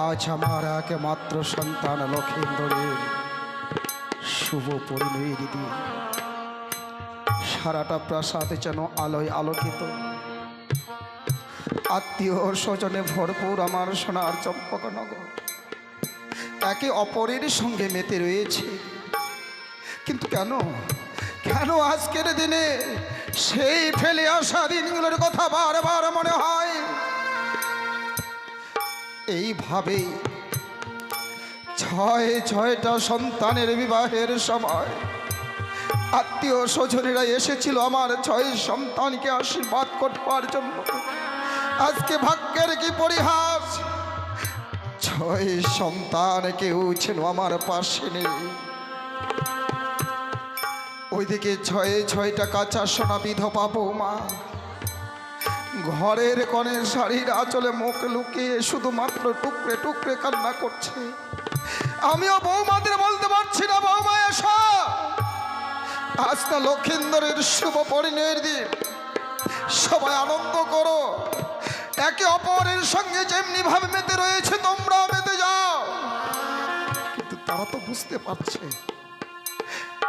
আজ আমার একমাত্র সন্তান লক্ষিন্দরের শুভ পরিণয়ের দিন। সারাটা প্রাসাদ যেন আলোয় আলোকিত, আত্মীয় স্বজনে ভরপুর আমার সোনার চম্পকনগর একে অপরের সঙ্গে মেতে রয়েছে। কিন্তু কেন কেন আজকের দিনে সেই ফেলে আসা দিনগুলোর কথা বারবার মনে হয়? এইভাবেই ছয়টা সন্তানের বিবাহের সময় আত্মীয় স্বজনেরা এসেছিল আমার 6 সন্তানকে আশীর্বাদ করবার জন্য। আজকে ভাগ্যের কি পরিহাস, 6 সন্তান কেউ ছিল আমার পাশে নেই। ওইদিকে 6টা কাঁচা সোনা বিধবা বৌমা ঘরের কনের শাড়ির আঁচলে মুখ লুকিয়ে শুধুমাত্র টুকরে টুকরে কান্না করছে। আমিও বৌমাদের বলতে পারছি না, বৌমা এসো, আজ না লক্ষিন্দরের শুভ পরিণয়ের দিন, সবাই আনন্দ করো। একে অপরের সঙ্গে যেমনি ভাবে মেতে রয়েছে তোমরা মেতে যাও। কিন্তু তারা তো বুঝতে পারছে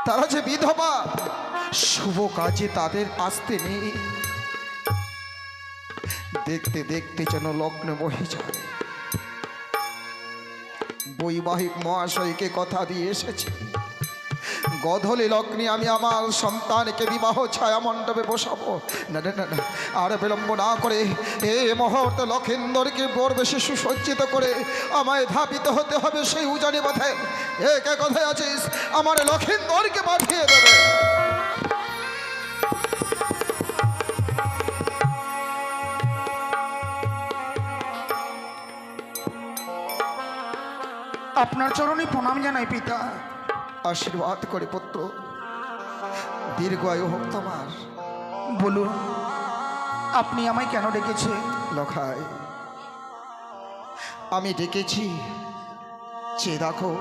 তারা যে বিধবা, শুভ কাজে তাদের আসতে নেই। দেখতে দেখতে যেন লগ্ন বহে যায়। বৈবাহিক মহাশয়কে কথা দিয়ে এসেছে, গধূলি লগ্নে আমি আমার সন্তানকে বিবাহ ছায়া মণ্ডপে বসাবো। না না না, আর বিলম্ব না করে এই মুহূর্তে লক্ষিন্দরকে বেশি সুসজ্জিত করে আমায় ধাপিত হতে হবে সেই উজানি পথে। কে কোথায় আছিস? আমার লক্ষিন্দরকে পাঠিয়ে দেবে। আপনার চরণে প্রণাম জানাই পিতা। আশীর্বাদ করে পুত্র, দীর্ঘায়ু হোক তোমার। বলুন আপনি আমায় কেন ডেকেছেন? লখাই, আমি ডেকেছি যে দেখো,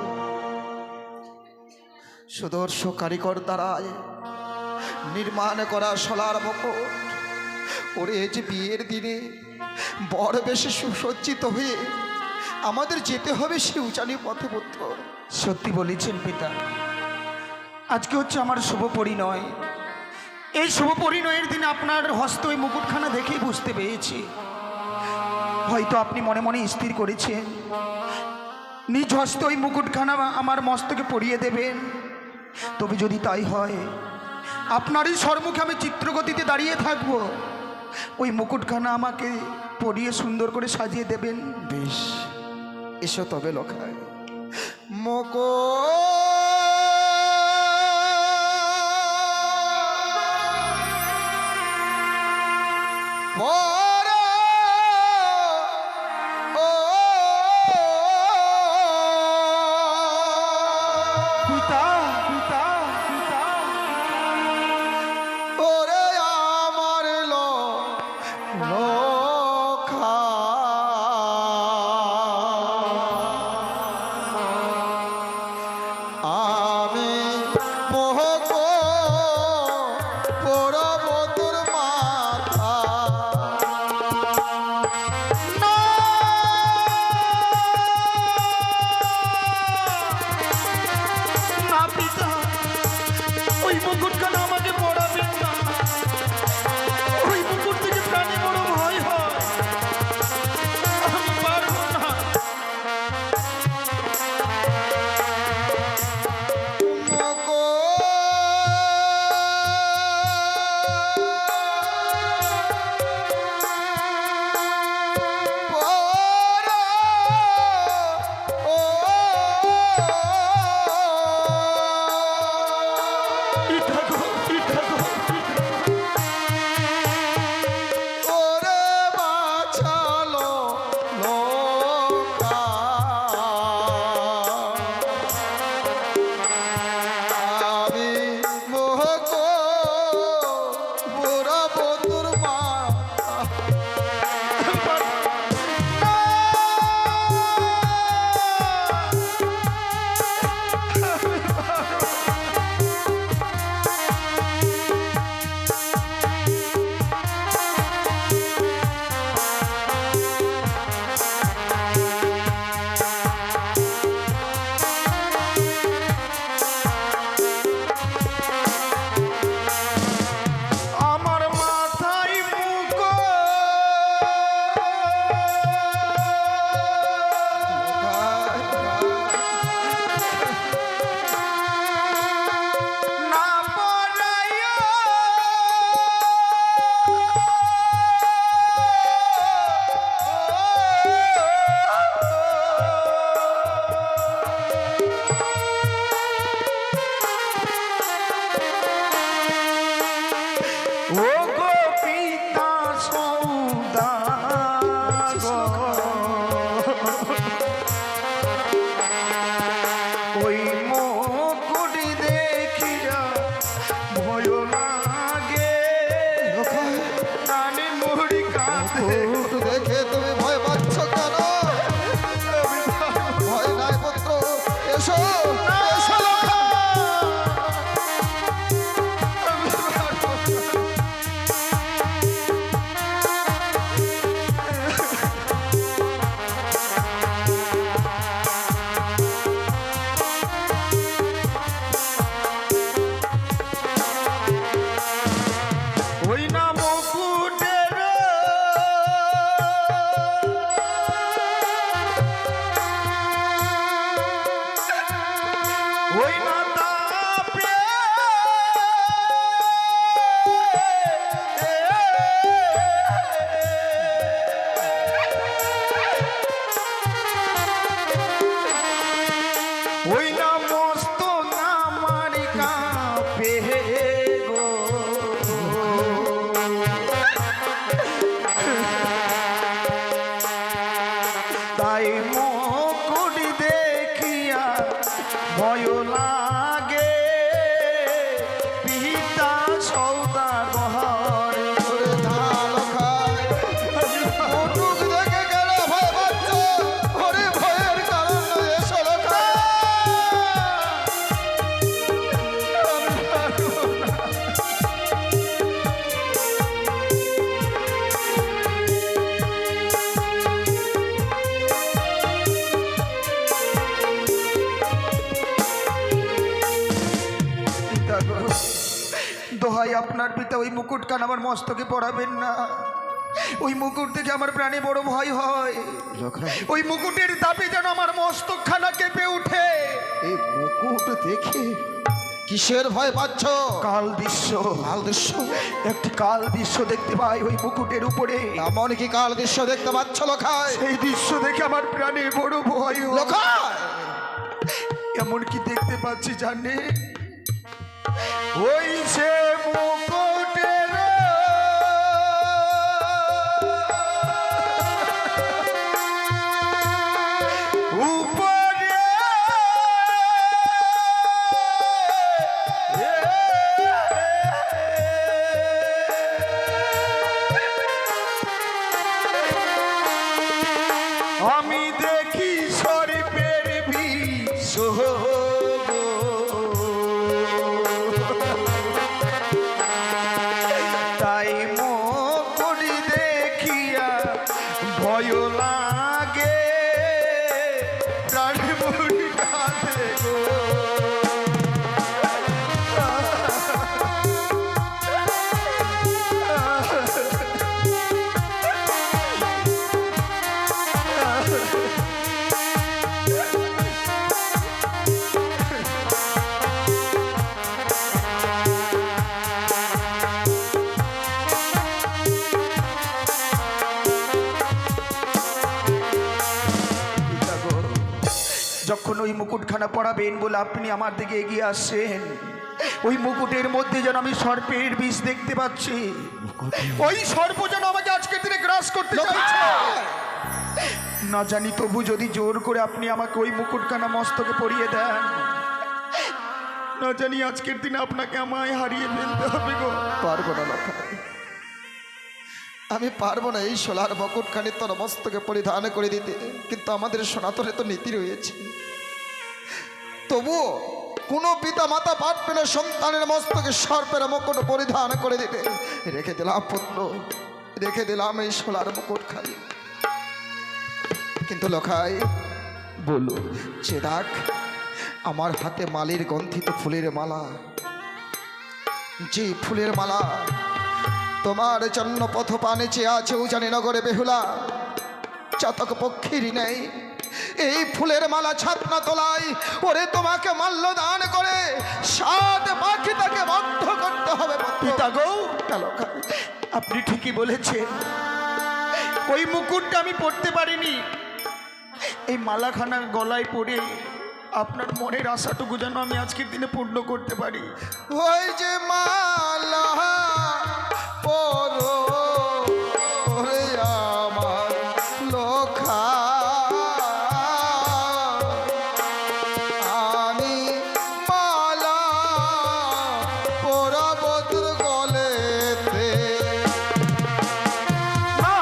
সুদর্শ কারিগর দ্বারায় নির্মাণ করা সোলার মুকুট ওরে যে বিয়ের দিনে বড় বেশি সুসজ্জিত হয়ে আমাদের যেতে হবে সে উচানি পথে পুত্র। সত্যি বলেছেন পিতা, আজকে হচ্ছে আমার শুভ পরিণয়। এই শুভ পরিণয়ের দিনে আপনার হস্ত ওই মুকুটখানা দেখেই বুঝতে পেরেছি, হয়তো আপনি মনে মনে স্থির করেছেন নিজ হস্তে ওই মুকুটখানা আমার মস্তকে পরিয়ে দেবেন। তবে যদি তাই হয়, আপনারই সম্মুখে আমি চিত্রগতিতে দাঁড়িয়ে থাকব, ওই মুকুটখানা আমাকে পরিয়ে সুন্দর করে সাজিয়ে দেবেন। বেশ, এসো তবে লখাই। মকো পিতা পিতা পিতা, ওরে আমার লখা আমি মোহক পরবতর মাথা না পিতা, ওই মুকুটখানা আমাকে পড়াবেন না। ওই মুকুট থেকে প্রাণে বড় ভয় মুকুট দেখে তুমি ভয় পাচ্ছ কেন? ভয় নাই পুত্র, এসো এসো লক্ষা। ওই না মুকুটের ওই না তাপে ওই না মস্ত আমার কাঁপে গো। তাই মুকুট দেখিয়া ভয় লাগে পিতা সৌদাগর। ওরে না লক্ষা, মুকুট দেখে কেন ভয় পাচ্ছ? ওরে ভয়ের কারণ নয়, এসো লক্ষা। পিতা গো, দোহাই আপনার পিতা, ওই মুকুট কান আমার মস্তকে পরাবেন না। ওই মুকুট থেকে আমার প্রাণে বড় ভয় হয়। লক্ষা, ওই মুকুটের তাপে যেন আমার মস্তক খানা কেঁপে উঠে। এই মুকুট দেখে কিসের ভয় পাচ্ছ? কাল দৃশ্য, কাল দৃশ্য? একটি কাল দৃশ্য দেখতে পাই ওই মুকুটের উপরে। এমন কি কাল দৃশ্য দেখতে পাচ্ছ লক্ষায়? সেই দৃশ্য দেখে আমার প্রাণে বড় ভয় হয়। লক্ষায়, এমন কি দেখতে পাচ্ছি জানে? ওই সে মুকুটের উপরে আমি দেখি সর্পের বিষ গো। তাই মুকুট দেখিয়া ভয় লাগে প্রাণ মরি কাঁদে গো। পিতা গো, যখন ওই মুকুটখানা পরাবেন বলে আপনি আমার দিকে এগিয়ে আসছেন, ওই মুকুটের মধ্যে যেন আমি সর্পের বিষ দেখতে পাচ্ছি। ওই সর্প যেন আমাকে আজকের দিনে গ্রাস করতে চাইছে। না জানি তবু যদি জোর করে আপনি আমাকে ওই মুকুটখানা মস্তকে পরিয়ে দেন, না জানি আজকের দিনে আপনাকে আমায় হারিয়ে ফেলতে হবে গো। পারবো না লক্ষা, আমি পারবো না এই সোলার মুকুটখানি তোর মস্তকে পরিধান করে দিতে। কিন্তু আমাদের সনাতনে তো নীতি রয়েছে, তবুও কোনো পিতা মাতা পারবে না সন্তানের মস্তকে সর্পের মুকুট পরিধান করে দিতে। রেখে দিলাম পুত্র, রেখে দিলাম এই সোলার মুকুটখানি। কিন্তু লখাই বলো। যে দেখ, আমার হাতে মালির গন্ধিত ফুলের মালা, যে ফুলের মালা তোমার জন্য পথপানে চেয়ে আছে উজানিনগরে বেহুলা, চাতক পক্ষীর নেই। এই ফুলের মালা ছাতনা তোলায় ওরে তোমাকে মাল্য দান করে 7 পাখি তাকে বদ্ধ করতে হবে। পিতা গো, আপনি ঠিকই বলেছেন। ওই মুকুটটা আমি পড়তে পারিনি, এই মালাখানা গলায় পরে আপনার মনের আশাটুকু যেন আমি আজকের দিনে পূর্ণ করতে পারি। ওই যে মালা পরো ওরে আমার লক্ষা, আমি মালা পরাবো তোর গলেতে। না,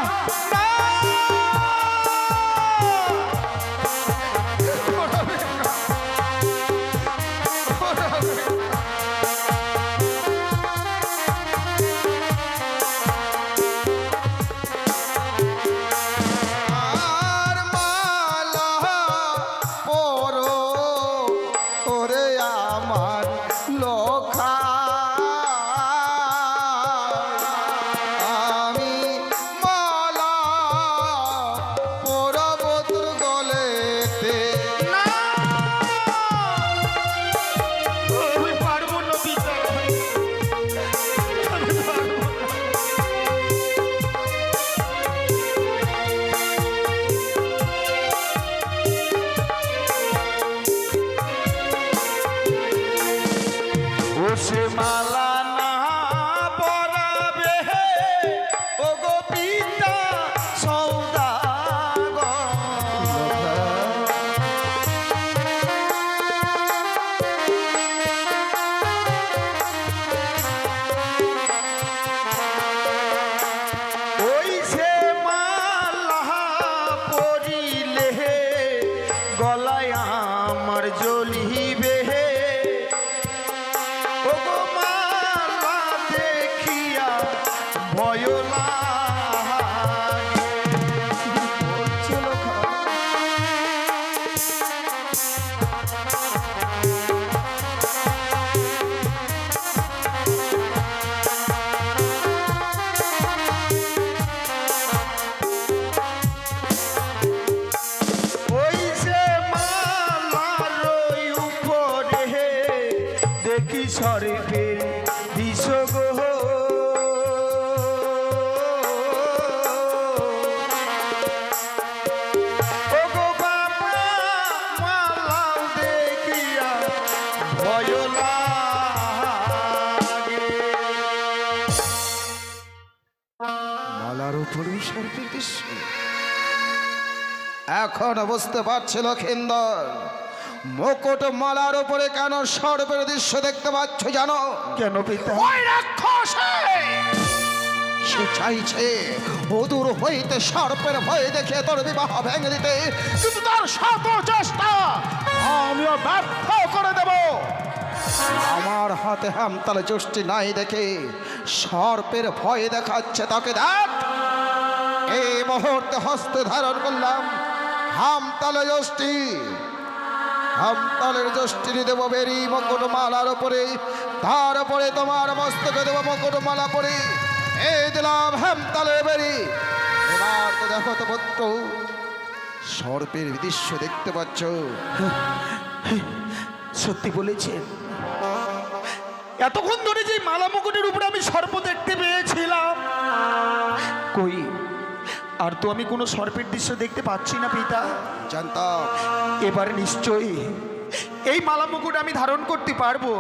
দেখি সর্পের বিষ গো। ও গো বাবা মালাও দেখিয়া ভয় লাগে। মালার উপরে সর্পের দৃশ্য। এখন বুঝতে পারছি লক্ষিন্দর, মুকুট মালার উপরে কেন সর্পের দৃশ্য দেখতে পাচ্ছ জানো? কেন পিতা? ওই রাক্ষসে সে চাইছে অদূর হইতে সর্পের ভয় দেখে তোর বিবাহ ভেঙে দিতে, কিন্তু তার শত চেষ্টা আমিও ব্যর্থ করে দেব। আমার হাতে হামতালে যষ্টি নাই দেখে সর্পের ভয় দেখাচ্ছে তাকে। দেখ, এই মুহূর্তে হস্তে ধারণ করলাম হামতালে যষ্টি। হামতালের যষ্টি দেব বেরি মুকুটমালার উপরে, তার উপরে তোমার মস্তকে দেব মুকুটমালা পরে। এই দিলাম হামতালের বেরি। এবার তো দেখো তো পুত্র, সর্পের দৃশ্য দেখতে পাচ্ছ। সত্যি বলেছেন, এতক্ষণ ধরে যে মালা মুকুটের উপরে আমি সর্প দেখতে পেয়েছিলাম, কই আর তো আমি কোনো সর্পের দৃশ্য দেখতে পাচ্ছি না পিতা। জানতাম এবার নিশ্চয়ই এই মালা মুকুট আমি ধারণ করতে পারবো।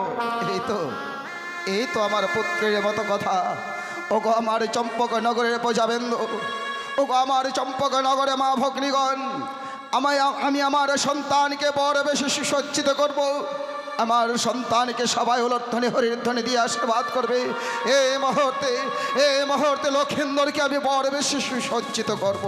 এই তো আমার পুত্রের মতো কথা। ও গো আমার চম্পক নগরের প্রজাবেন্দু, ও গো আমার চম্পক নগরে মা ভগ্নীগণ, আমি আমার সন্তানকে বড় বেশি সুসজ্জিত করব। আমার সন্তানকে সবাই উলধ্বনি হরিধ্বনি দিয়ে আশীর্বাদ করবে। এই মুহূর্তে লক্ষিন্দরকে আমি বড় বেশি সুসজ্জিত করব।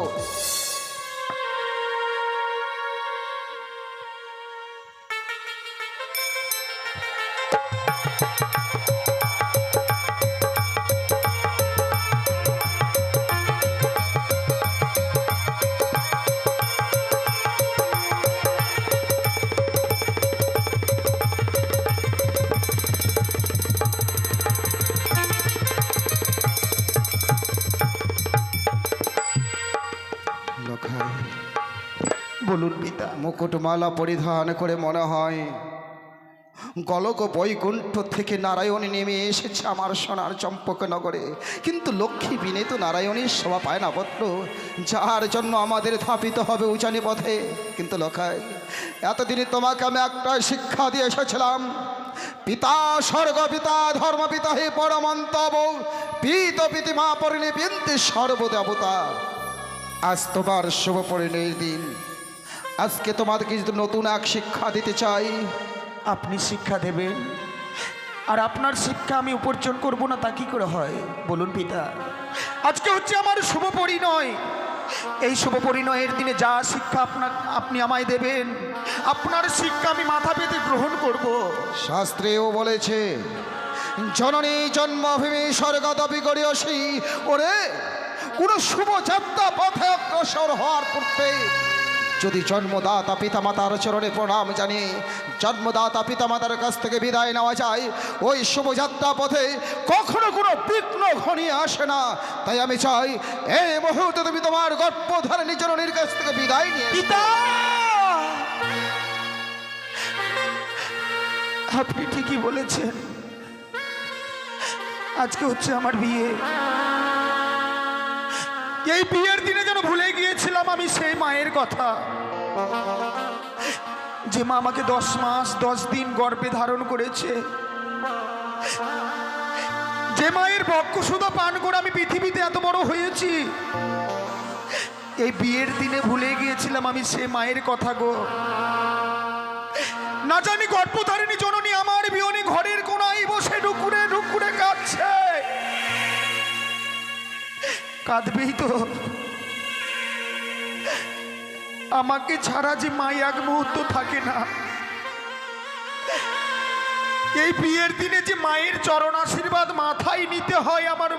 বলুন পিতা। মুকুটমালা পরিধান করে মনে হয় গলক বৈকুণ্ঠ থেকে নারায়ণী নেমে এসেছে আমার সোনার চম্পক নগরে। কিন্তু লক্ষ্মী বিনে তো নারায়ণীর শোভা পায় না পত্র, যার জন্য আমাদের ধাপিত হবে উজানি পথে। কিন্তু লখাই, এতদিনে তোমাকে আমি একটা শিক্ষা দিয়ে এসেছিলাম, পিতা স্বর্গ পিতা ধর্ম পিতা হে পরমন্তব পিত পিতিমা পরিণী বিন্তি সর্বদেবতা। আজ তোমার শুভ পরিণয়ের দিন। আজকে তোমাদেরকে যদি নতুন এক শিক্ষা দিতে চাই। আপনি শিক্ষা দেবেন, আর আপনার শিক্ষা আমি উপার্জন করব না তা কি করে হয় বলুন পিতা? আজকে হচ্ছে আমার শুভ পরিণয়। এই শুভ পরিণয়ের দিনে যা শিক্ষা আপনি আমায় দেবেন, আপনার শিক্ষা আমি মাথা পেতে গ্রহণ করব। শাস্ত্রেও বলেছে, জননী জন্মভূমি স্বর্গত বিগড়িয়সী। ওরে, কোন শুভ যাত্রা পথে অগ্রসর হওয়ার পূর্বে যদি জন্মদাতা পিতামাতার চরণে প্রণাম জানিয়ে জন্মদাতা পিতামাতার কাছ থেকে বিদায় নেওয়া যায়, ওই শুভযাত্রা পথে কখনো কোনো বিঘ্ন ঘনিয়ে আসে না। তাই আমি চাই এই মুহূর্তে তুমি তোমার গর্ভধারিণী জননীর কাছ থেকে বিদায় নিয়ে। পিতা, আপনি ঠিকই বলেছেন। আজকে হচ্ছে আমার বিয়ে। এই বিয়ের দিনে যেন ভুলে গিয়েছিলাম আমি সেই মায়ের কথা, যে মা আমাকে 10 মাস 10 দিন গর্ভে ধারণ করেছে, যে মায়ের বক্ষসুধা পান করে আমি পৃথিবীতে এত বড় হয়েছি। এই বিয়ের দিনে ভুলে গিয়েছিলাম আমি সেই মায়ের কথা গো। না জানি গর্ভধারিণী জননী আমার বিয়নে ঘরের কোনায় বসে ঢুকুরে ঢুকুরে কাঁদছে। কাঁদবেই তো, আমাকে ছাড়া যে মা এক মুহূর্ত থাকে না। এই বিয়ের দিনে যে মায়ের চরণ আশীর্বাদ মাথায় নিতে হয় আমার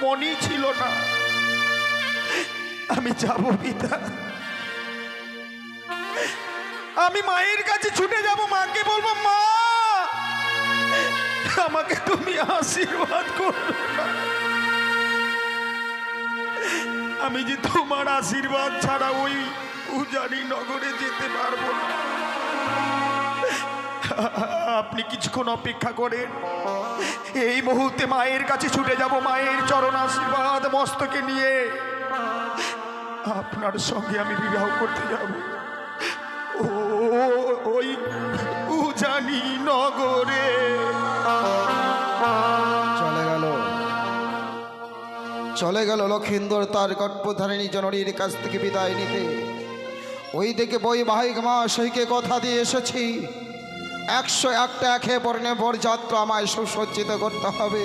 মনেই ছিল না। আমি যাব পিতা, আমি মায়ের কাছে ছুটে যাব, মাকে বলবো, মা আমাকে তুমি আশীর্বাদ করো না। আমি যে তোমার আশীর্বাদ ছাড়া ওই উজানি নগরে যেতে পারবো না। আপনি কিছুক্ষণ অপেক্ষা করেন, এই মুহূর্তে মায়ের কাছে ছুটে যাব, মায়ের চরণ আশীর্বাদ মস্তকে নিয়ে আপনার সঙ্গে আমি বিবাহ করতে যাব ওই উজানি নগরে। চলে গেল লক্ষিন্দর তার গর্ভধারিণী জননীর কাছ থেকে বিদায় নিতে। ওই দিকে বৈবাহিক মহাশয়কে কথা দিয়ে এসেছি, 101টা একে বর্ণে বরযাত্রা আমায় সুসজ্জিত করতে হবে।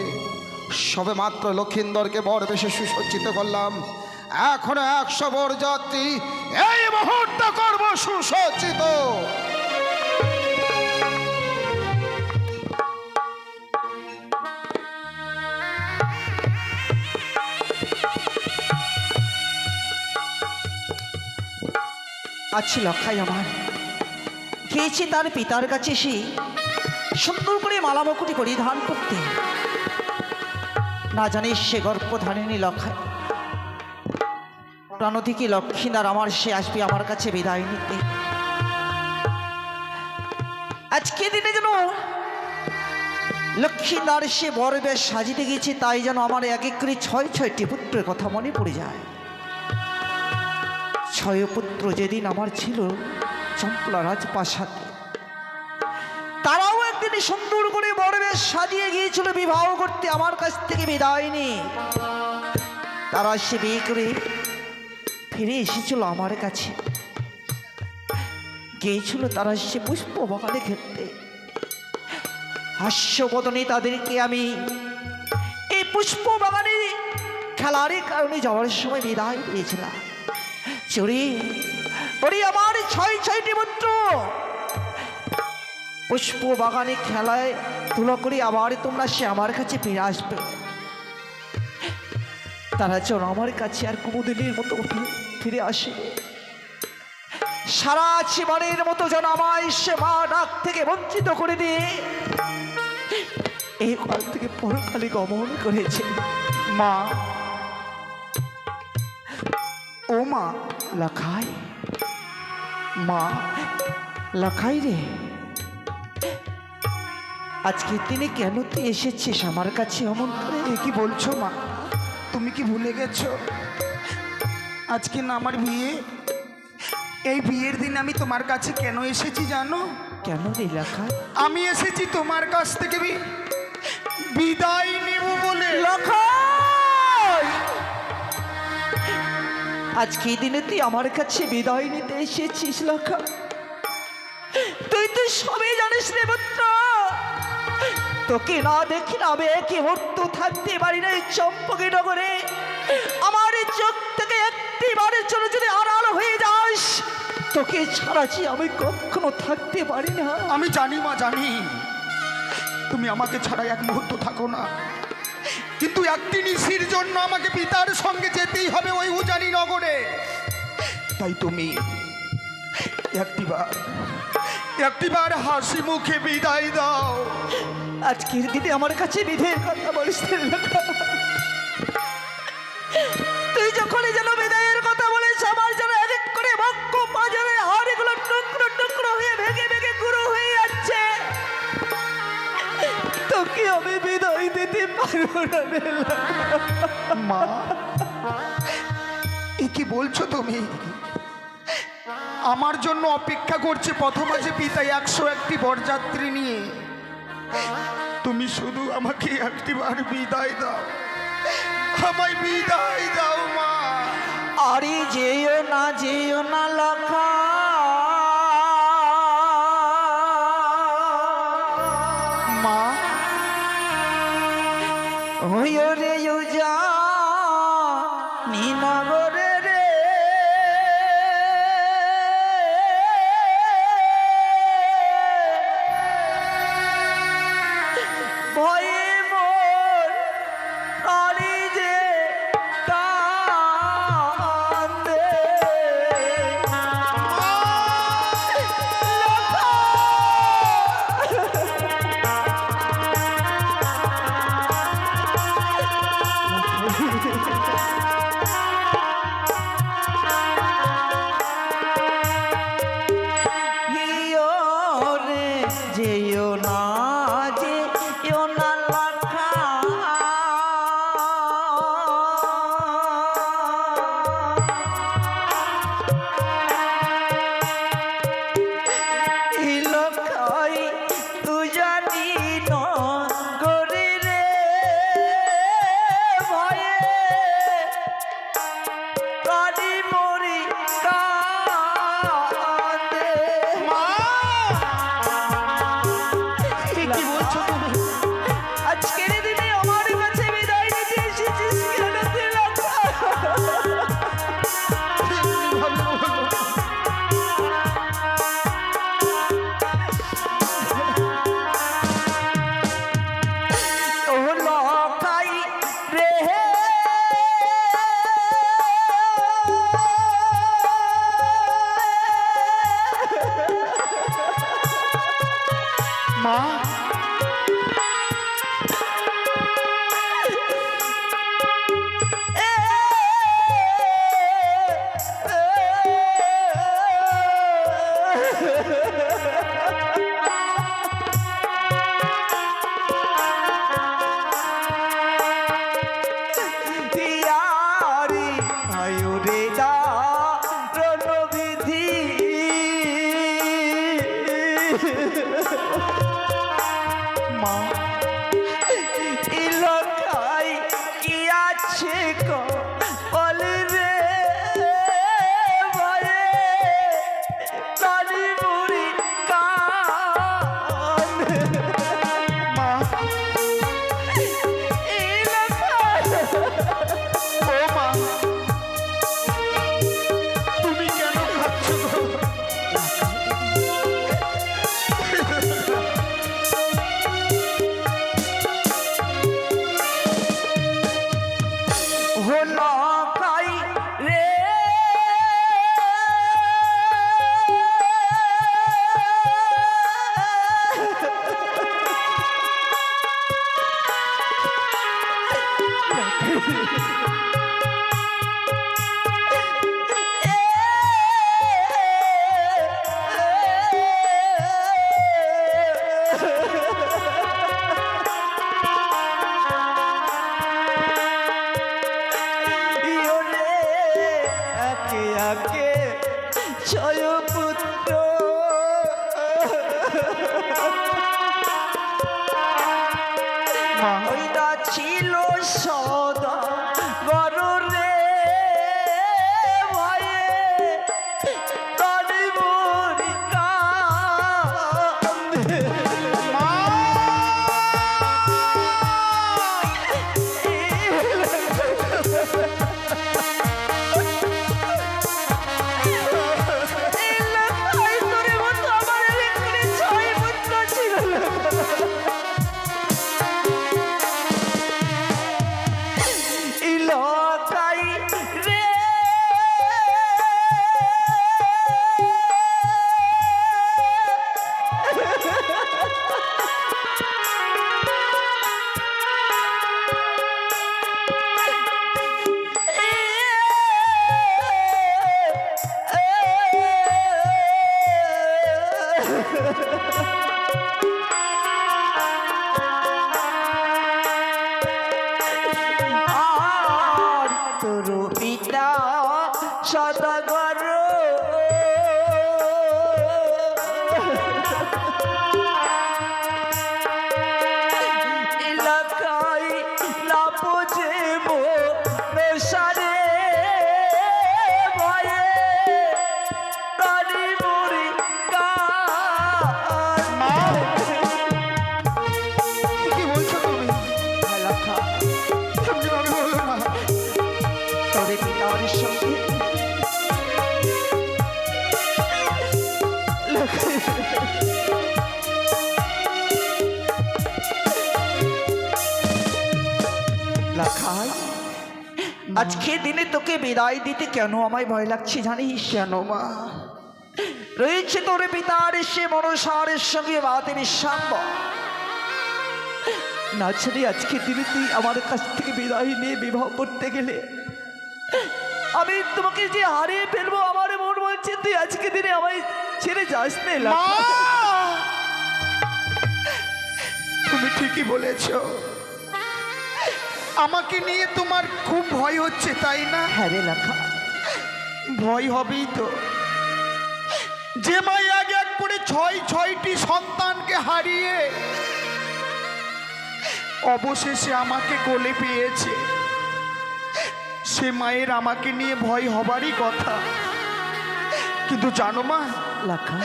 সবে মাত্র লক্ষিন্দরকে বর বেশে সুসজ্জিত করলাম, এখনো 100 বরযাত্রী এই মুহূর্তে করব সুসজ্জিত। আচ্ছা লক্ষাই আমার গিয়েছি তার পিতার কাছে সে সুন্দর করে মালা মুকুটি পরিধান করতে। না জানিস সে গর্ভধারিণী লক্ষাই প্রাণধিকী লক্ষ্মীদার আমার সে আসবে আমার কাছে বিদায় নিতে। আজকে দিনে যেন লক্ষ্মীদার সে বর বেশ সাজিতে গেছে, তাই যেন আমার এক এক করে 6টি পুত্রের কথা মনে পড়ে যায়। 6 পুত্র যেদিন আমার ছিল চম্পলা রাজপ্রাসাদে, তারাও একদিন সুন্দর করে বর বেশ সাজিয়ে গিয়েছিল বিবাহ করতে আমার কাছ থেকে বিদায় নিয়ে। তারা সে বিয়ে করে ফিরে এসেছিল আমার কাছে, গিয়েছিল তারা সে পুষ্প বাগানে খেলতে। হাস্যবদনে তাদেরকে আমি এই পুষ্প বাগানে খেলার কারণে যাওয়ার সময় বিদায় দিয়েছিলাম। চুরি ওরে আমার 6টি পুত্র পুষ্প বাগানে খেলায় তুলো করে আবার তোমরা সে আমার কাছে ফিরে আসবে। তারা যেন আমার কাছে আর কোনোদিনের মতো ফিরে আসে, সারা জীবনের মতো যেন আমায় সে মা ডাক থেকে বঞ্চিত করে দিয়ে এই কাল থেকে পরকালে গমন করেছে। মা, ও মা লখাই, মা লখাই রে, আজকে তিনি কেন তুই এসেছিস আমার কাছে অমন করে? কি বলছো মা? তুমি কি ভুলে গেছো আজকে না আমার বিয়ে? এই বিয়ের দিন আমি তোমার কাছে কেন এসেছি জানো? কেন রে লখাই? আমি এসেছি তোমার কাছ থেকে বিদায় নেব বলে। লখাই, আজকে এই দিনে তুই আমার কাছে বিদায় নিতে এসেছিস লখাই? তুই তো সবই জানিস রে পুত্র, তোকে না দেখি না আমি এক মুহূর্ত থাকতে পারি না এই চম্পকি নগরে। আমার চোখ থেকে একটি বারের জন্য যদি আড়াল হয়ে যাস, তোকে ছাড়া যে আমি কখনো থাকতে পারি না। আমি জানি মা, জানি তুমি আমাকে ছাড়া এক মুহূর্ত থাকো না, কিন্তু একটি নিশির জন্য আমাকে পিতার সঙ্গে যেতেই হবে ওই উজানি নগরে। তাই তুমি একটিবার হাসি মুখে বিদায় দাও। আজকের দিনে আমার কাছে বিধের কথা বলিস না। তুই যখন যেন বিদায়ের কথা বলিস, আমার যেন এক এক করে বক্ষ বাজারে হাড়গুলো টুকরো টুকরো হয়ে ভেঙে ভেঙে গুঁড়ো হয়ে যাচ্ছে। তোকে আমি বিদায় দিতে পারবো না রে মা, এ কি বলছো তুমি? আমার জন্য অপেক্ষা করছে পথমাঝে পিতা 101টি বরযাত্রী নিয়ে। তুমি শুধু আমাকে একটিবার বিদায় দাও, আমায় বিদায় দাও মা। আরে যেও না লখা, মা, হইও রে যা নিনগরে রে, ভয়ে মোর কালি যে কান্দে। ভাইরে রণবিধি মা এলাকায় কি আছে বলে রে ভাইরে তারি মুড়ি কান মা এলাকায় ও মা তুমি কেন খাচ্ছ গো? হলো কাই রে ইয়োরে একে একে ছয় পুত্র মা ওইটা ছিল সদা গররে ভয়ে তারি মরি কান্দে এলাকায় তোরে মতো আমার এলাকায় ছয় পুত্র ছিল এলাকায় রে আর তোর পিতা সদাগর এলাকায় না বোঝে নেশারে ভয়ে তারি মরি কান কি বলছো তুমি? লেখা এমনি ভাবে বলো না। তোরে পিতার সঙ্গে লাখাই আজকে দিনে তোকে বিদায় দিতে কেন আমায় ভয় লাগছে জানিস কেন মা? রয়েছে তোর পিতার সে মনসারের সঙ্গে বাতের সাম্য না ছেড়ে আজকে দিনে তুই আমার কাছ থেকে বিদায় নিয়ে বিবাহ করতে গেলে আমি তোমাকে যে হারিয়ে ফেলবো আমার মন বলছে তুই আজকে দিনে আমায় ছেড়ে যাস না মা! লাখা। তুমি ঠিকই বলেছ। আমাকে নিয়ে তোমার খুব ভয় হচ্ছে তাই না? হ্যাঁ রে লাখা ভয় হবেই তো। যে মাই আগে এক করে ছয়টি সন্তানকে হারিয়ে অবশেষে আমাকে কোলে পেয়েছে, সে মায়ের আমাকে নিয়ে ভয় হবারই কথা। কিন্তু জানো মা, লাখা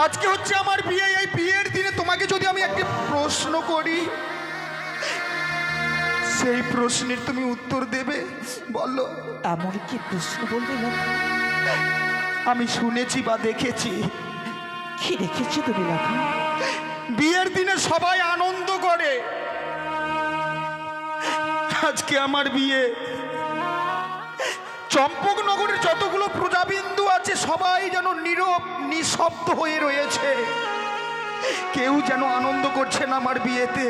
আজকে হচ্ছে আমার বিয়ে। এই বিয়ের দিনে তোমাকে যদি আমি একটি প্রশ্ন করি, সেই প্রশ্নের তুমি উত্তর দেবে? বলো। এমন কি প্রশ্ন বলবে লাখা? আমি শুনেছি বা দেখেছি, কি রেখেছো তুমি লাখা? বিয়ের দিনে সবাই আনন্দ করে। আজকে আমার বিয়ে, চম্পকনগরের যতগুলো প্রজাবিন্দু আছে সবাই যেন নীরব নিঃশব্দ হয়ে রয়েছে। কেউ যেন আনন্দ করছে না আমার বিয়েতে।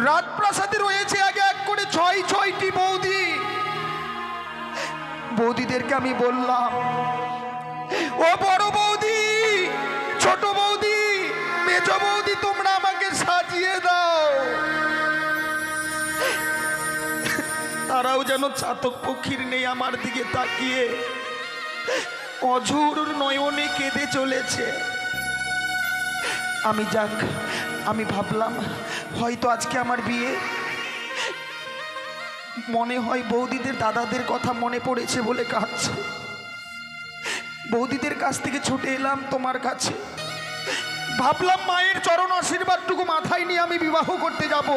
রাজপ্রাসাদে রয়েছে আগে এক করে ছয়টি বৌদি। বৌদিদেরকে আমি বললাম, ও বড় বৌদি, ছোট বৌদি, মেজ বৌদি, তোমরা আমাকে সাজিয়ে দাও। তারাও যেন চাতক পক্ষীর নেই আমার দিকে তাকিয়ে অঝোর নয়নে কেঁদে চলেছে। আমি ভাবলাম হয়তো আজকে আমার বিয়ে, মনে হয় বৌদিদের দাদাদের কথা মনে পড়েছে বলে কাঁদছে। বৌদিদের কাছ থেকে ছুটে এলাম তোমার কাছে, ভাবলাম মায়ের চরণ আশীর্বাদটুকু মাথায় নিয়ে আমি বিবাহ করতে যাব।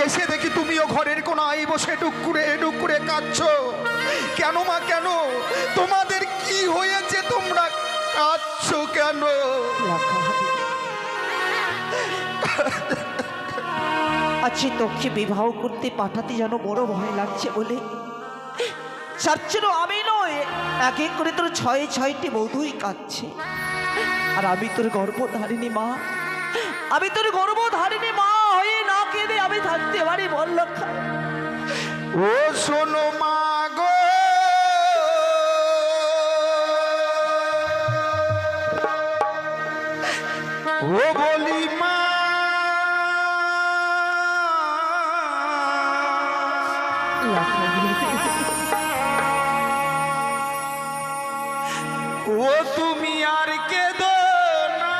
এসে দেখি তুমিও ঘরের কোনায় বসে ডুকুরে কাঁদছো। কেন মা, কেন? তোমাদের কি হয়েছে? তোমরা কাঁদছো কেন? আজকে তোকে বিবাহ করতে পাঠাতে যেন বড় ভয় লাগছে বলে যার জন্য আমি নয়, এক এক করে তোর ছয়টি বধূই কাঁদছে। আর আমি তোর গর্ভধারিণী মা, আমি তোর গর্ভধারিণী মা হয়ে না কেঁদে আমি থাকতে পারি বল লক্ষা? ও শোনো মা গো, ও বলি মা, ও তুমি আর কেঁদো না,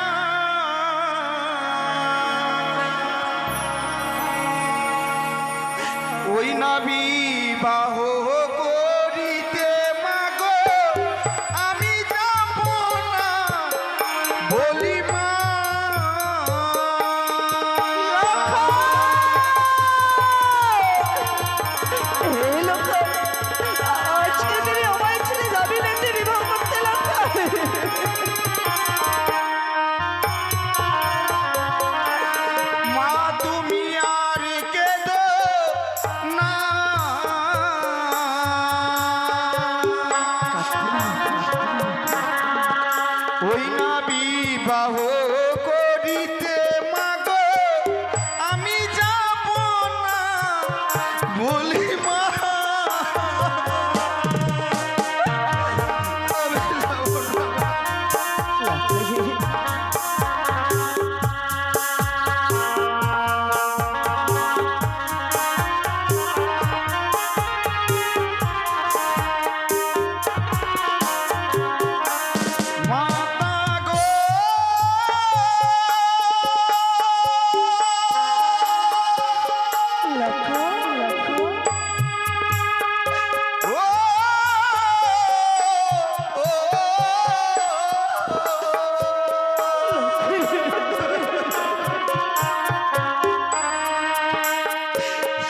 ওই না বিবাহ করিতে মাগো আমি যাব না বলি মা। আজকে তুমি আমায় ছেড়ে যাবি না, তুই বিবাহ করতে লক্ষা? মা তুমি আর কেঁদো না, ওই না বিবাহ করিতে মাগো আমি যাব না বলি মা। মাতা গো, ও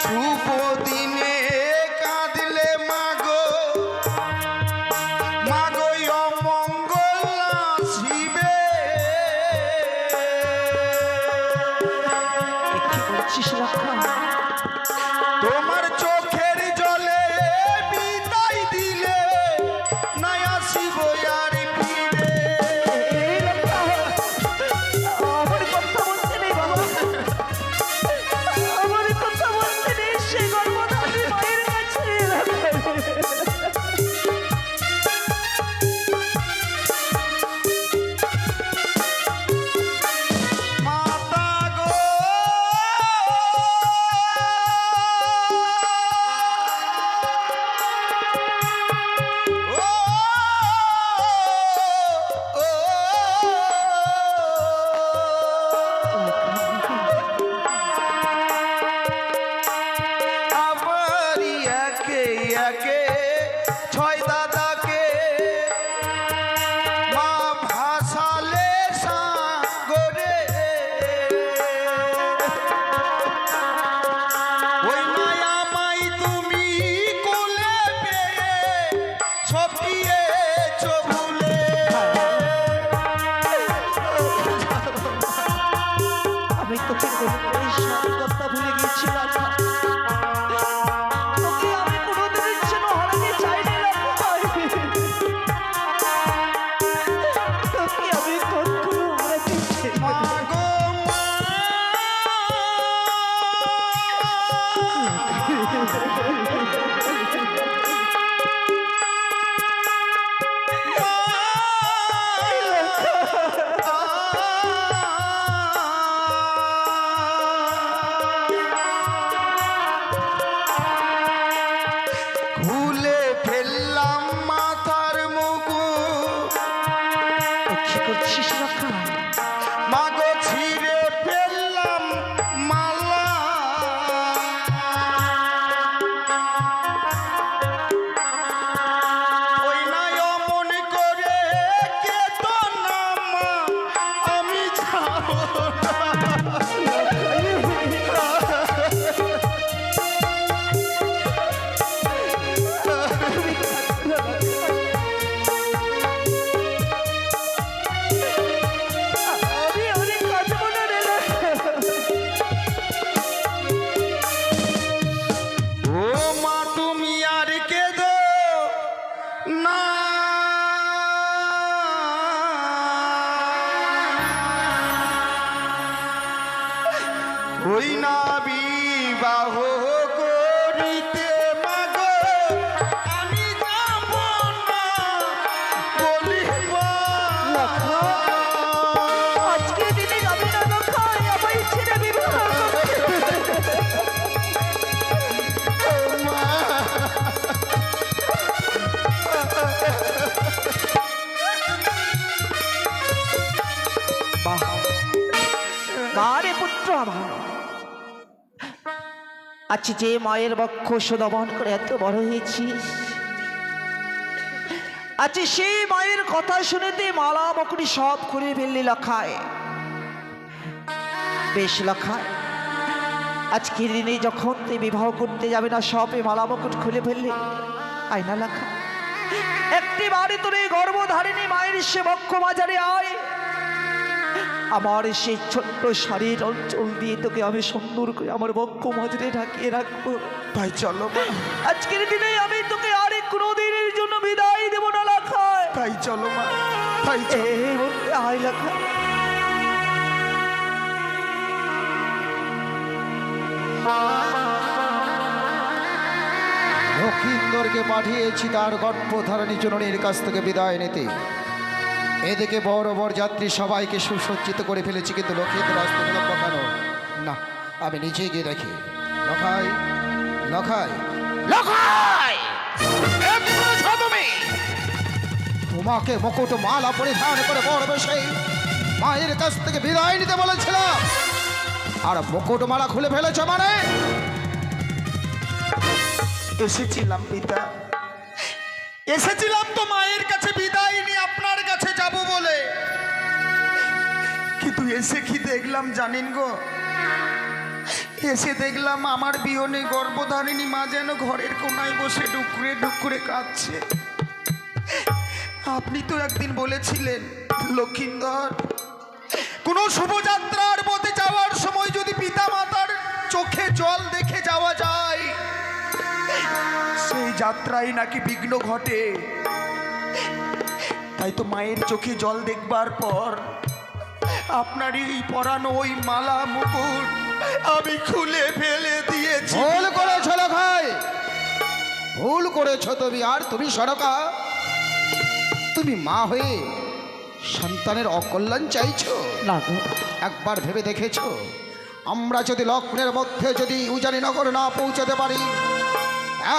শুভ দিনে কাঁদলে মাগো, মাগো অমঙ্গল আসিবে। কি বলছিস লক্ষা? তোমার চোখের জলে বিদায় দিলে না আসিব আর ফিরে। এই লক্ষা, আমার কথা বলতে নেই বাবা, আমার কথা বলতে নেই। সে গর্ভধারী মায়ের কাছে মাতা গো, আমারই একে একে ছয় দাদাকে মা ভাসালে সাগরে। ওই নাই আমায় তুমি কোলে পেয়ে সপিয়েছ ভুলে। আমি তোকে কোনোদিন সব কথা ভুলে গেছিলাম না। তোকে আমি কোনোদিনের জন্য আজ যে মায়ের বক্ষ সুদমন করে এত বড় হয়েছিস, আজ সেই মায়ের কথা শুনেতে মালা মকুড়ি সব করে ফেললি লখায়। বেশ লখায়, আজকের দিনে যখন তুই বিবাহ করতে যাবে না, সবে মালা মুকুট খুলে ফেললি। আয়না লেখা একটি বাড়ি তোর এই গর্ভধারিণী মায়ের সে বক্ষ মাঝারে আয়, আমার সেই ছোট্ট শাড়ির অঞ্চল দিয়ে তোকে আমি সুন্দর করে আমার বক্ষ মাঝারে ঢাকিয়ে রাখবো। তাই চলো মা, আজকের দিনে আমি তোকে আরেক কোনো দিনের জন্য বিদায় দেবো না লেখায়। তাই চলো মা, তাই চলো। এই বলতে আয় লেখা। লক্ষিন্দরকে পাঠিয়েছি তার গর্ভধারণী জননীর কাছ থেকে বিদায় নিতে। এদিকে বড় বড় যাত্রী সবাইকে সুসজ্জিত করে ফেলেছি, কিন্তু লক্ষিন্দর আসতে বিলম্ব কেন? না, আমি নিজে গিয়ে দেখি। লখাই, লখাই, লখাই, এ কি করেছো তুমি? তোমাকে মুকুট মালা পরিধান করে বড় বেশে মায়ের কাছ থেকে বিদায় নিতে বলেছিলাম, আর মুকুট মালা খুলে ফেলেছ মানে? এসেছিলাম পিতা, এসেছিলাম তো মায়ের কাছে বিদায় নিয়ে আপনার কাছে যাব বলে, কিন্তু এসে কি দেখলাম জানেন গো? এসে দেখলাম আমার বিয়নে গর্ভধারিণী মা যেন ঘরের কোনায় বসে ডুকরে ডুকরে কাঁদছে। আপনি তো একদিন বলেছিলেন লক্ষিন্দর, কোনো শুভযাত্রার পথে যাওয়ার সময় যদি পিতা মাতার চোখে জল দেখে যাওয়া যায়, সেই যাত্রায় নাকি বিঘ্ন ঘটে। তাই তো মায়ের চোখে জল দেখবার পর আপনার এই পরানো ওই মালা মুকুট আমি খুলে ফেলে দিয়েছি। ভুল করেছ লখাই, ভুল করেছ তুমি। আর তুমি সরকা, তুমি মা হয়ে সন্তানের অকল্যাণ চাইছো না গো, একবার ভেবে দেখেছো আমরা যদি লগ্নের মধ্যে যদি উজানিনগর না পৌঁছাতে পারি,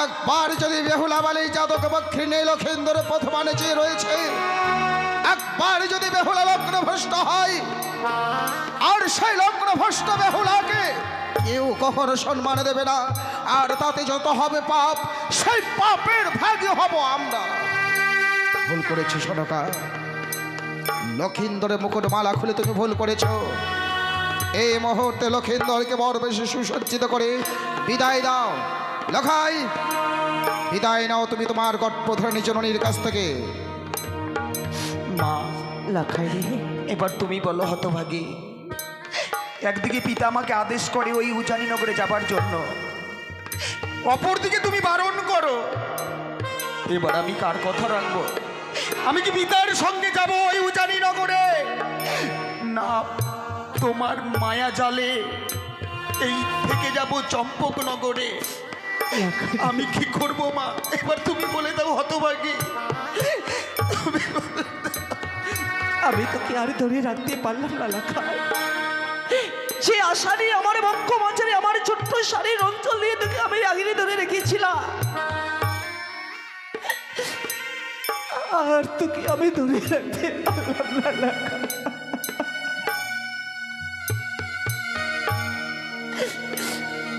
একবার যদি বেহুলা বালি যাদক বক্ষিণী লক্ষিন্দর প্রথমানে চেয়ে রয়েছে, একবার যদি বেহুলা লগ্ন ভ্রষ্ট হয়, আর সেই লগ্ন ভ্রষ্ট বেহুলাকে কেউ কখনো সম্মান দেবে না, আর তাতে যত হবে পাপ, সেই পাপের ভাগী হব আমরা। ভুল করেছি সনকা, লক্ষিন্দরের মুকুট মালা খুলে তুমি ভুল করেছো। এই মুহূর্তে লক্ষিন্দরকে বড় বেশি সুসজ্জিত করে বিদায় দাও। লখাই, বিদায় নাও তুমি তোমার গর্ভধারিণী জননীর কাছ থেকে। মা, লখাই রে, এবার তুমি বলো হতভাগী, একদিকে পিতা আমাকে আদেশ করে ওই উজানিনগরে যাবার জন্য, অপরদিকে তুমি বারণ করো। এবার আমি কার কথা রাখবো? আমি কি পিতার সঙ্গে যাব ওই উজানিনগরে, না তোমার মায়া জালে এই থেকে যাব চম্পকনগরে? আমি কি করব মা? এবার তুমি বলে দাও হতভাগী। আমি তোকে আর ধরে রাখতে পারলাম না লখাই। যে আশা নিয়ে আমার বক্ষ মাঝারে আমার ছোট্ট শাড়ির অঞ্চল দিয়ে তোকে আমি আগিয়ে ধরে রেখেছিলাম, আর তোকে আমি ধরে রাখতে পারলাম না লখাই।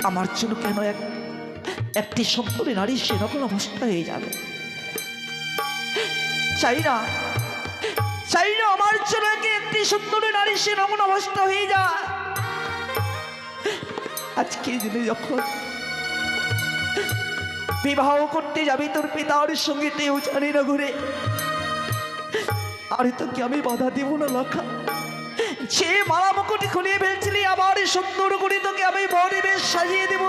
আমার জন্য কেন একটি সম্পূর্ণ নারী সেরকম অবস্থা হয়ে যাবে? চাই না, চাই না আমার জন্য একটি সুন্দর নারী সেরকম অবস্থা হয়ে যায়। আজকের দিনে যখন বিবাহ করতে যাবি তোর পিতার সঙ্গে উজানিনগরে, আরে তোকে আমি বাধা দেব না লখা। সে মালা মুকুটি খুলিয়ে ফেলছিলি, আবার সুন্দর করে তোকে আমি বড় বেশ সাজিয়ে দেব।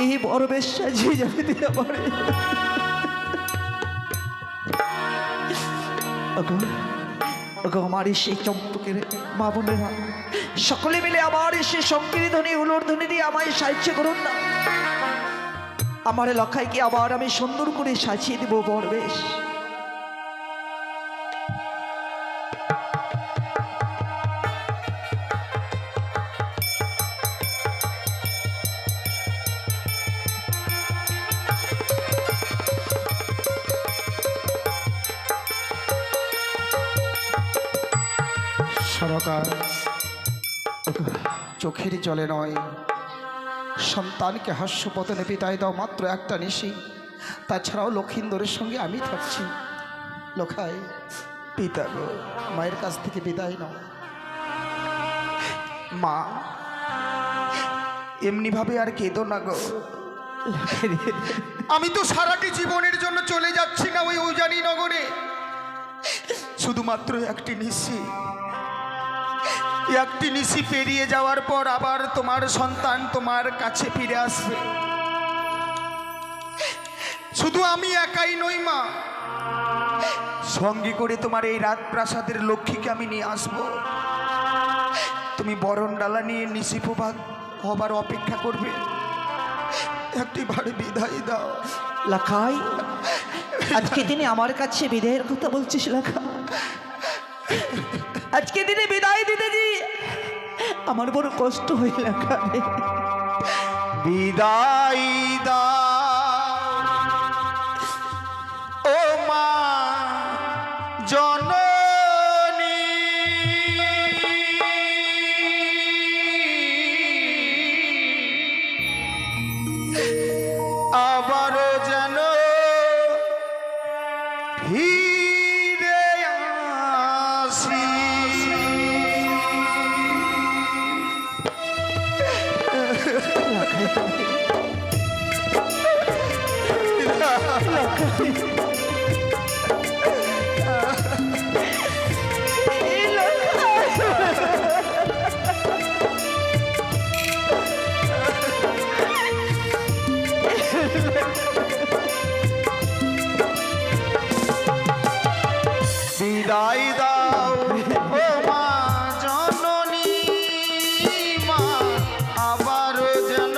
এই বড় বেশ সাজিয়ে যাবে তুই আমার। আমার সেই চম্পকের মা বোনেরা সকলে মিলে আমার সেই সংকীর্তনী উলোর ধ্বনি দিয়ে আমায় সাহায্য করুন না। আমার লখাইকে আবার আমি সুন্দর করে সাজিয়ে দেব বড় বেশ। সরকার, চোখের জলে নয়, সন্তানকে হাস্যপতনে বিদায় দাও মাত্র একটা নিশি, তাছাড়াও লক্ষিন্দরের সঙ্গে আমি থাকছি। লোখাই, পিতা গো, মায়ের কাছ থেকে বিদায় নাও। মা এমনিভাবে আর কেঁদো না গো। আমি তো সারাটি জীবনের জন্য চলে যাচ্ছি না ওই উজানি নগরে, শুধুমাত্র একটি নিশি পেরিয়ে যাওয়ার পর আবার তোমার সন্তান তোমার কাছে ফিরে আসবে। শুধু আমি একাই নই মা, সঙ্গে করে তোমার এই রাজপ্রাসাদের লক্ষ্মীকে আমি নিয়ে আসব। তুমি বরণ ডালা নিয়ে নিশি প্রভাত হবার অপেক্ষা করবে। একটি বাড়ি বিদায় দাও। লাখাই, আজকে দিনে আমার কাছে বিদায়ের কথা বলছিস লাখা? আজকে দিনে বিদায় দিতে দি আমার বড় কষ্ট হয়ে লাখা রে। বিদায় দাও ও মা জননী, আবারও যেন ফিরে আসি। বিদায় দাও ও মা জননী, মা আবারও যেন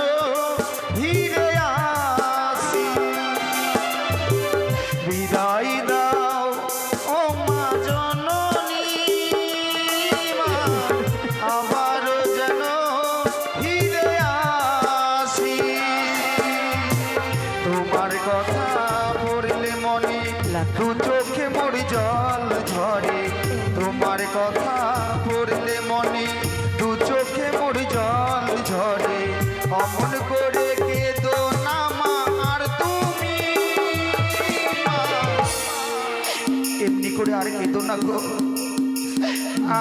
ফিরে আসি। বিদায় দাও ও মা জননী, মা আবারও যেন ফিরে আসি। তোমার কথা পড়লে মনে দু চোখে মোর জল ঝরে। তোমার কথা পড়লে মনে দু চোখে মোর জল ঝরে। অমন করে কেঁদো না মা আর তুমি, মা। এমনি করে আর কেঁদো না গো,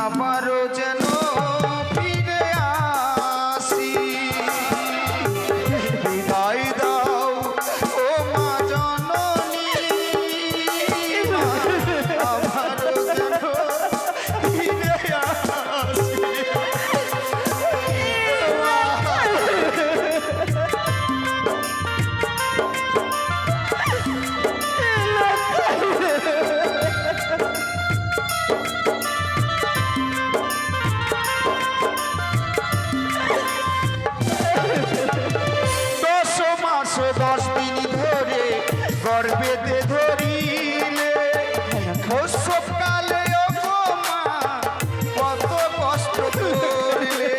আবারও যেন ফিরে আসি। বিদায় দাও ও মা জননী, মা আবারও যেন ফিরে আসি। দশ মাস 10 দিন ধরে গর্ভেতে ধরিলে, প্রসব কালে ও গো মা কত কষ্ট করলে।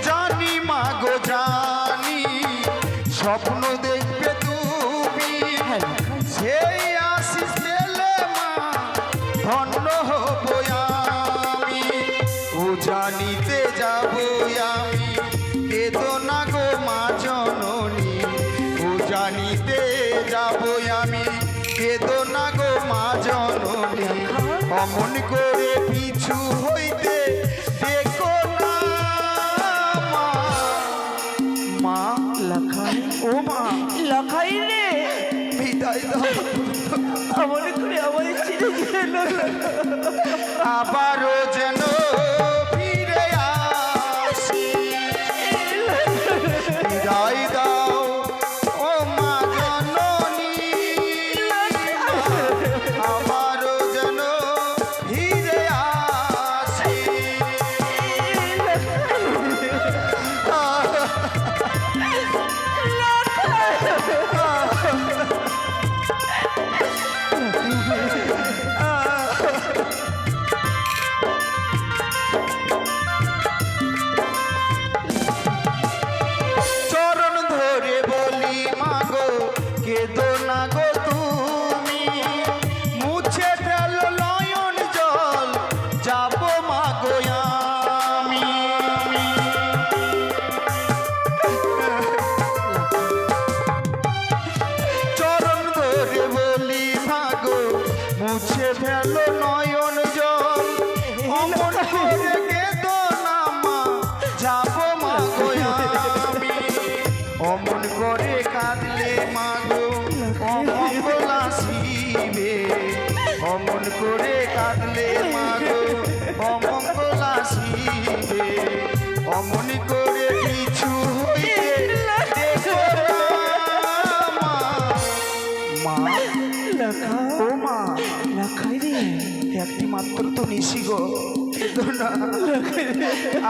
জানি মা গো জানি, স্বপ্ন দেখবে তুমি, সেই আশিস পেলে মা ধন্য হব আমি। ও জানিতে যাব আমি, কেঁদো না গো মা জননী। ও জানিতে যাব আমি, কেঁদো না গো মা জননী। অমন করে পিছু হইতে দেখো না মা। মা লাখাই, ও মা লাখাই রে, বিদায় দাও। আমার করে আমার ছেড়ে গেল। আবারও যেন ফিরে আসি। বিদায় দাও ও মা জননী, আবারও যেন ফিরে আসি। অমনি করে কিছু হইতে দেখো না, মা। লাখা ও মা, লাখাই রে একটি মাত্র তো নিশি গো, কিন্তু না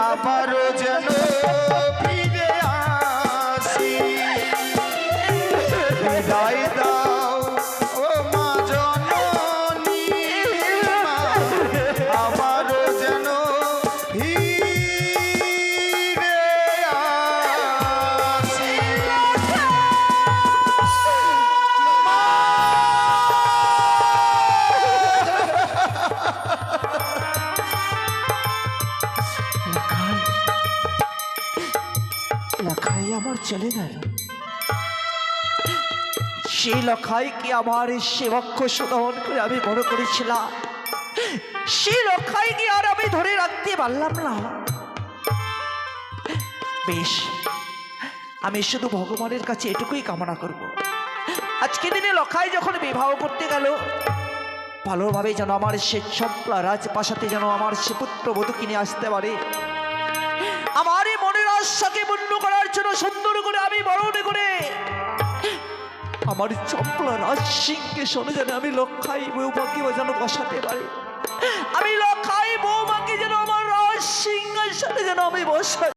আবারও যেন ফিরে আসি। বিদায় দাও ও মা জননী, মা, আবারও যেন ফিরে আসি। লাখাই লাখাই আমার চলে গেল। সেই লখাইকে আমার সেবক্ষ শোধন করে আমি বড় করেছিলাম, সেই লখাইকে আর আমি ধরে রাখতে পারলাম না। বেশ, আমি শুধু ভগবানের কাছে এটুকুই কামনা করব, আজকে দিনে লখাই যখন বিবাহ করতে গেল, ভালোভাবে যেন আমার সে চম্পলা রাজপ্রাসাদে যেন আমার সে পুত্র বধূ কিনে আসতে পারে। আমার এই মনের আশাকে পূর্ণ করার জন্য সুন্দর করে আমি বরণ করে আমার চম্পলা রাজ সিংহাসনে যেন আমি লখাই বৌমাকে যেন বসাতে পারি। আমি লখাই বৌমাকে যেন আমার রাজ সিংহাসনে যেন আমি বসাই।